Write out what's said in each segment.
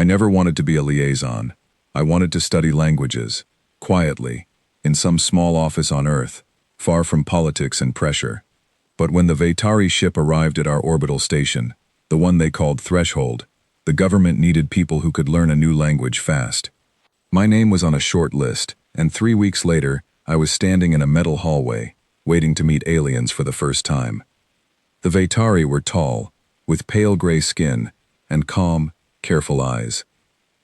I never wanted to be a liaison. I wanted to study languages, quietly, in some small office on Earth, far from politics and pressure. But when the Vaitari ship arrived at our orbital station, the one they called Threshold, the government needed people who could learn a new language fast. My name was on a short list, and 3 weeks later, I was standing in a metal hallway, waiting to meet aliens for the first time. The Vaitari were tall, with pale gray skin, and calm, careful eyes.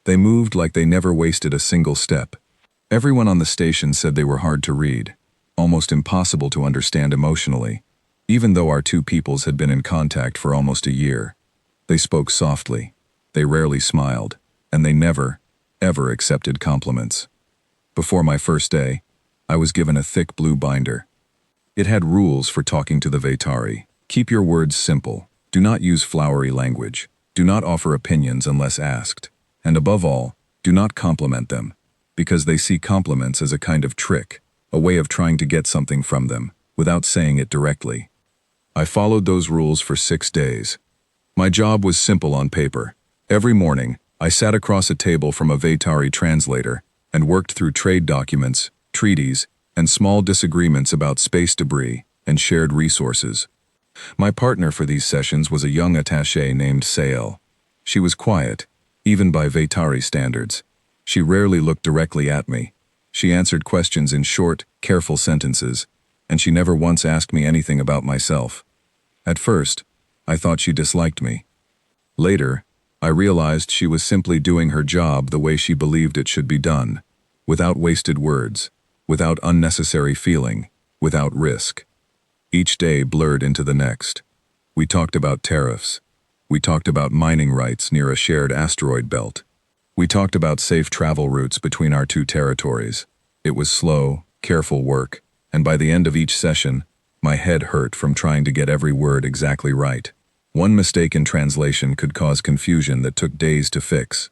They moved like they never wasted a single step. Everyone on the station said they were hard to read, almost impossible to understand emotionally, even though our two peoples had been in contact for almost a year. They spoke softly, they rarely smiled, and they never, ever accepted compliments. Before my first day, I was given a thick blue binder. It had rules for talking to the Vaitari. Keep your words simple. Do not use flowery language. Do not offer opinions unless asked. And above all, do not compliment them, because they see compliments as a kind of trick, a way of trying to get something from them, without saying it directly. I followed those rules for 6 days. My job was simple on paper. Every morning, I sat across a table from a Vaitari translator and worked through trade documents, treaties, and small disagreements about space debris and shared resources. My partner for these sessions was a young attaché named Sael. She was quiet, even by Vaitari standards. She rarely looked directly at me. She answered questions in short, careful sentences, and she never once asked me anything about myself. At first, I thought she disliked me. Later, I realized she was simply doing her job the way she believed it should be done, without wasted words, without unnecessary feeling, without risk. Each day blurred into the next. We talked about tariffs. We talked about mining rights near a shared asteroid belt. We talked about safe travel routes between our two territories. It was slow, careful work, and by the end of each session, my head hurt from trying to get every word exactly right. One mistake in translation could cause confusion that took days to fix.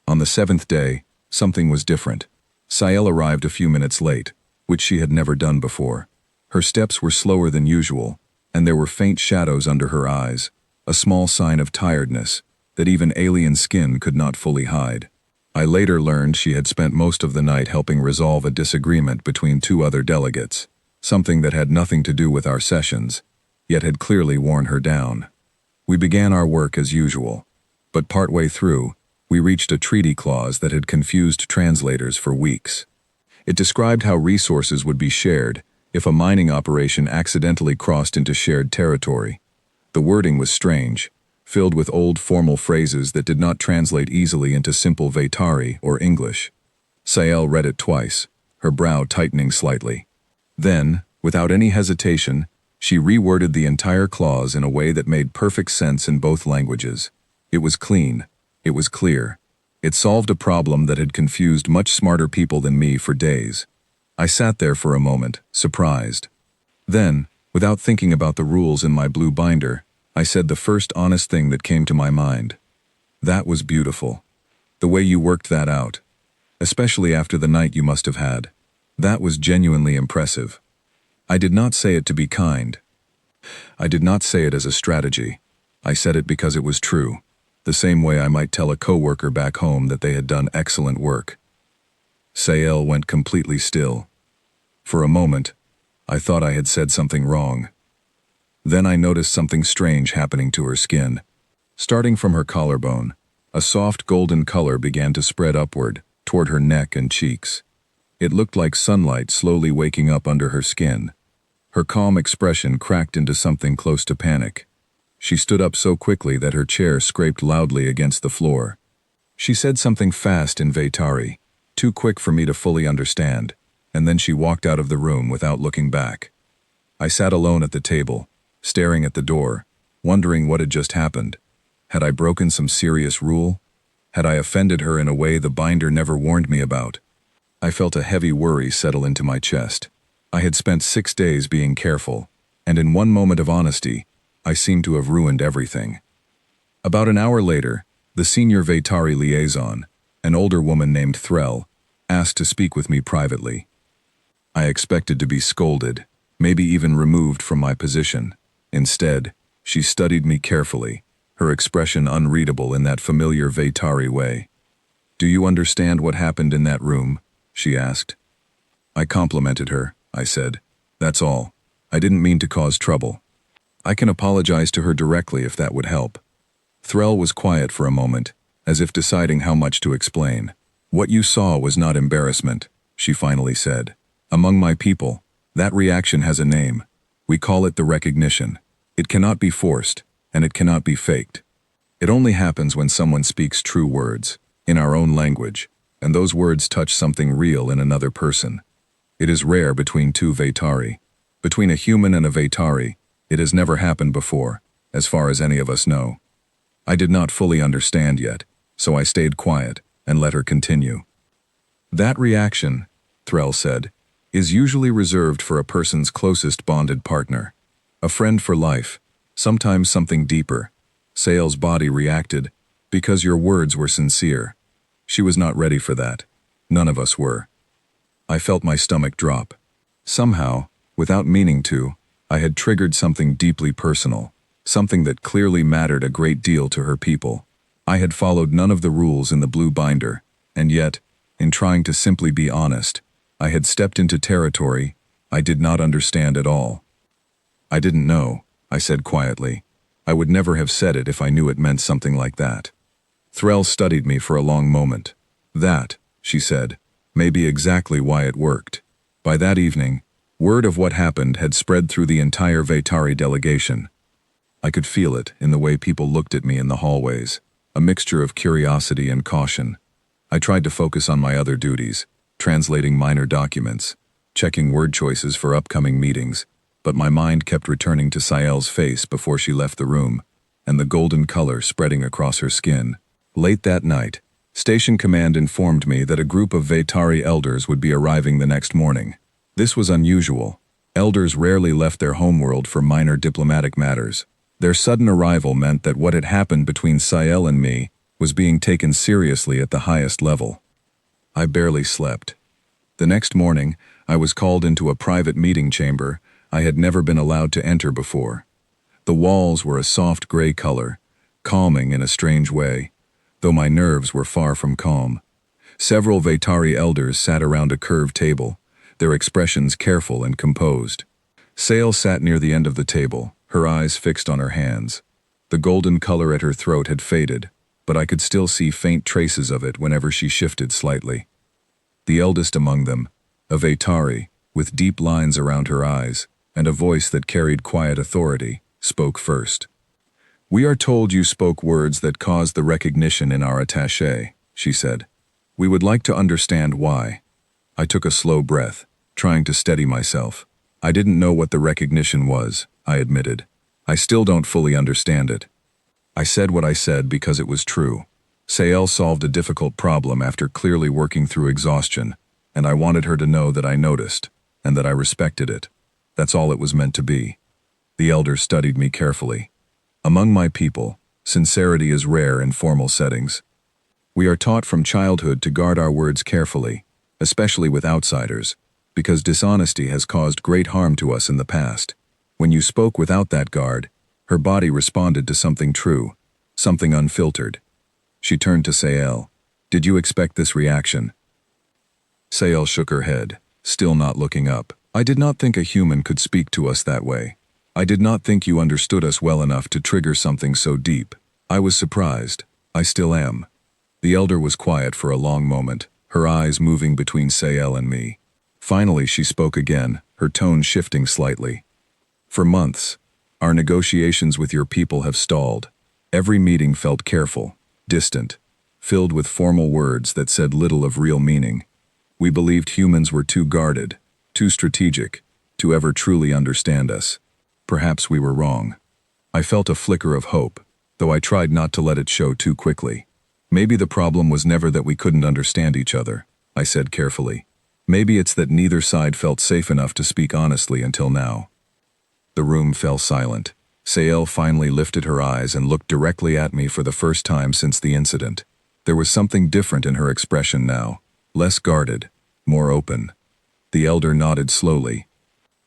On the 7th day, something was different. Sael arrived a few minutes late, which she had never done before. Her steps were slower than usual, and there were faint shadows under her eyes, a small sign of tiredness that even alien skin could not fully hide. I later learned she had spent most of the night helping resolve a disagreement between 2 other delegates, something that had nothing to do with our sessions, yet had clearly worn her down. We began our work as usual, but partway through, we reached a treaty clause that had confused translators for weeks. It described how resources would be shared if a mining operation accidentally crossed into shared territory. The wording was strange, filled with old formal phrases that did not translate easily into simple Vaitari or English. Sael read it twice, her brow tightening slightly. Then, without any hesitation, she reworded the entire clause in a way that made perfect sense in both languages. It was clean. It was clear. It solved a problem that had confused much smarter people than me for days. I sat there for a moment, surprised. Then, without thinking about the rules in my blue binder, I said the first honest thing that came to my mind. That was beautiful. The way you worked that out. Especially after the night you must have had. That was genuinely impressive. I did not say it to be kind. I did not say it as a strategy. I said it because it was true, the same way I might tell a coworker back home that they had done excellent work. Sael went completely still. For a moment, I thought I had said something wrong. Then I noticed something strange happening to her skin. Starting from her collarbone, a soft golden color began to spread upward, toward her neck and cheeks. It looked like sunlight slowly waking up under her skin. Her calm expression cracked into something close to panic. She stood up so quickly that her chair scraped loudly against the floor. She said something fast in Vaitari, too quick for me to fully understand, and then she walked out of the room without looking back. I sat alone at the table, staring at the door, wondering what had just happened. Had I broken some serious rule? Had I offended her in a way the binder never warned me about? I felt a heavy worry settle into my chest. I had spent 6 days being careful, and in one moment of honesty, I seemed to have ruined everything. About an hour later, the senior Vaitari liaison, an older woman named Threll, asked to speak with me privately. I expected to be scolded, maybe even removed from my position. Instead, she studied me carefully, her expression unreadable in that familiar Veitari way. "Do you understand what happened in that room?" she asked. I complimented her, I said. "That's all. I didn't mean to cause trouble. I can apologize to her directly if that would help." Threll was quiet for a moment, as if deciding how much to explain. "What you saw was not embarrassment," she finally said. "Among my people, that reaction has a name. We call it the recognition. It cannot be forced, and it cannot be faked. It only happens when someone speaks true words, in our own language, and those words touch something real in another person. It is rare between two Veitari. Between a human and a Veitari, it has never happened before, as far as any of us know." I did not fully understand yet, so I stayed quiet and let her continue. "That reaction," Threll said, "is usually reserved for a person's closest bonded partner. A friend for life, sometimes something deeper. Sael's body reacted because your words were sincere. She was not ready for that. None of us were." I felt my stomach drop. Somehow, without meaning to, I had triggered something deeply personal, something that clearly mattered a great deal to her people. I had followed none of the rules in the blue binder, and yet, in trying to simply be honest, I had stepped into territory I did not understand at all. "I didn't know," I said quietly. "I would never have said it if I knew it meant something like that." Threll studied me for a long moment. "That," she said, "may be exactly why it worked." By that evening, word of what happened had spread through the entire Veitari delegation. I could feel it in the way people looked at me in the hallways, a mixture of curiosity and caution. I tried to focus on my other duties, translating minor documents, checking word choices for upcoming meetings, but my mind kept returning to Sael's face before she left the room, and the golden color spreading across her skin. Late that night, Station Command informed me that a group of Veitari elders would be arriving the next morning. This was unusual. Elders rarely left their homeworld for minor diplomatic matters. Their sudden arrival meant that what had happened between Sael and me was being taken seriously at the highest level. I barely slept. The next morning, I was called into a private meeting chamber I had never been allowed to enter before. The walls were a soft gray color, calming in a strange way, though my nerves were far from calm. Several Veitari elders sat around a curved table, their expressions careful and composed. Sael sat near the end of the table, her eyes fixed on her hands. The golden color at her throat had faded, but I could still see faint traces of it whenever she shifted slightly. The eldest among them, a Veitari, with deep lines around her eyes, and a voice that carried quiet authority, spoke first. "We are told you spoke words that caused the recognition in our attaché," she said. "We would like to understand why." I took a slow breath, trying to steady myself. I didn't know what the recognition was, I admitted. I still don't fully understand it. I said what I said because it was true. Sael solved a difficult problem after clearly working through exhaustion, and I wanted her to know that I noticed, and that I respected it. That's all it was meant to be. The elders studied me carefully. Among my people, sincerity is rare in formal settings. We are taught from childhood to guard our words carefully, especially with outsiders, because dishonesty has caused great harm to us in the past. When you spoke without that guard, her body responded to something true, something unfiltered. She turned to Sael. "Did you expect this reaction?" Sael shook her head, still not looking up. "I did not think a human could speak to us that way. I did not think you understood us well enough to trigger something so deep. I was surprised. I still am." The elder was quiet for a long moment, her eyes moving between Sael and me. Finally she spoke again, her tone shifting slightly. "For months, our negotiations with your people have stalled. Every meeting felt careful, distant, filled with formal words that said little of real meaning. We believed humans were too guarded, too strategic, to ever truly understand us. Perhaps we were wrong." I felt a flicker of hope, though I tried not to let it show too quickly. "Maybe the problem was never that we couldn't understand each other," I said carefully. "Maybe it's that neither side felt safe enough to speak honestly until now." The room fell silent. Sael finally lifted her eyes and looked directly at me for the first time since the incident. There was something different in her expression now, less guarded, more open. The elder nodded slowly.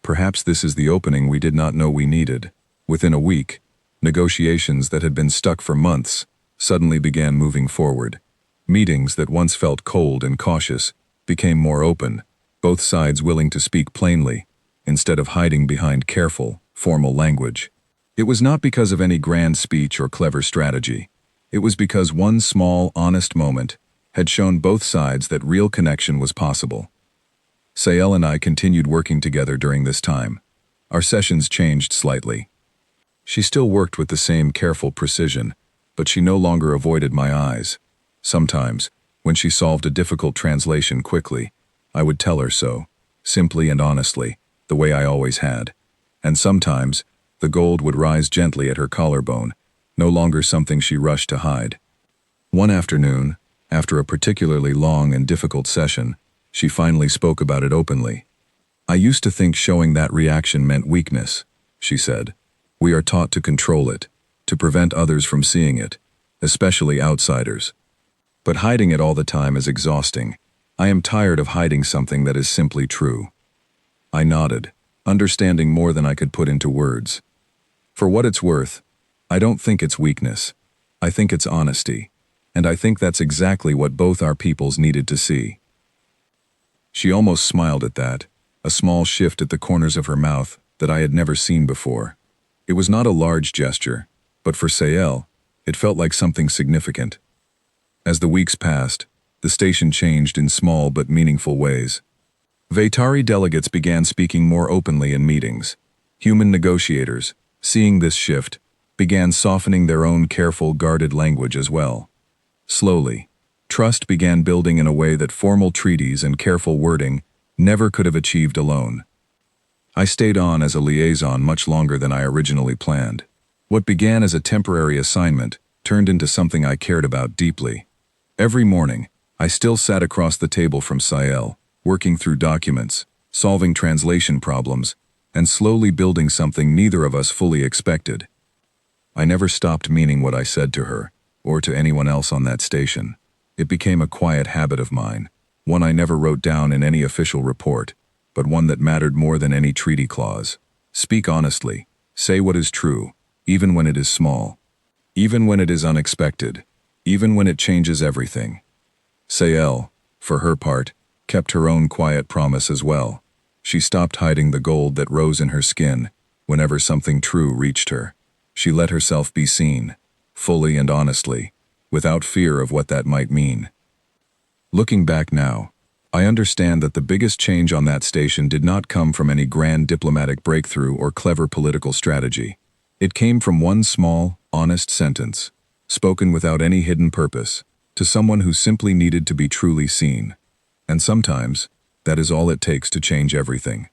"Perhaps this is the opening we did not know we needed." Within a week, Negotiations that had been stuck for months suddenly began moving forward. Meetings that once felt cold and cautious became more open, both sides willing to speak plainly, instead of hiding behind careful, formal language. It was not because of any grand speech or clever strategy. It was because one small, honest moment had shown both sides that real connection was possible. Sayel and I continued working together during this time. Our sessions changed slightly. She still worked with the same careful precision, but she no longer avoided my eyes. Sometimes, when she solved a difficult translation quickly, I would tell her so, simply and honestly, the way I always had. And sometimes, the gold would rise gently at her collarbone, no longer something she rushed to hide. One afternoon, after a particularly long and difficult session, she finally spoke about it openly. "I used to think showing that reaction meant weakness," she said. "We are taught to control it, to prevent others from seeing it, especially outsiders. But hiding it all the time is exhausting. I am tired of hiding something that is simply true." I nodded, understanding more than I could put into words. For what it's worth, I don't think it's weakness. I think it's honesty. And I think that's exactly what both our peoples needed to see. She almost smiled at that, a small shift at the corners of her mouth that I had never seen before. It was not a large gesture, but for Sayel, it felt like something significant. As the weeks passed, the station changed in small but meaningful ways. Vatari delegates began speaking more openly in meetings. Human negotiators, seeing this shift, began softening their own careful, guarded language as well. Slowly, trust began building in a way that formal treaties and careful wording never could have achieved alone. I stayed on as a liaison much longer than I originally planned. What began as a temporary assignment turned into something I cared about deeply. Every morning, I still sat across the table from Sayel, working through documents, solving translation problems, and slowly building something neither of us fully expected. I never stopped meaning what I said to her, or to anyone else on that station. It became a quiet habit of mine, one I never wrote down in any official report, but one that mattered more than any treaty clause. Speak honestly, say what is true, even when it is small, even when it is unexpected, even when it changes everything. Sayel, for her part, kept her own quiet promise as well. She stopped hiding the gold that rose in her skin whenever something true reached her. She let herself be seen, fully and honestly, without fear of what that might mean. Looking back now, I understand that the biggest change on that station did not come from any grand diplomatic breakthrough or clever political strategy. It came from one small, honest sentence, spoken without any hidden purpose, to someone who simply needed to be truly seen. And sometimes, that is all it takes to change everything.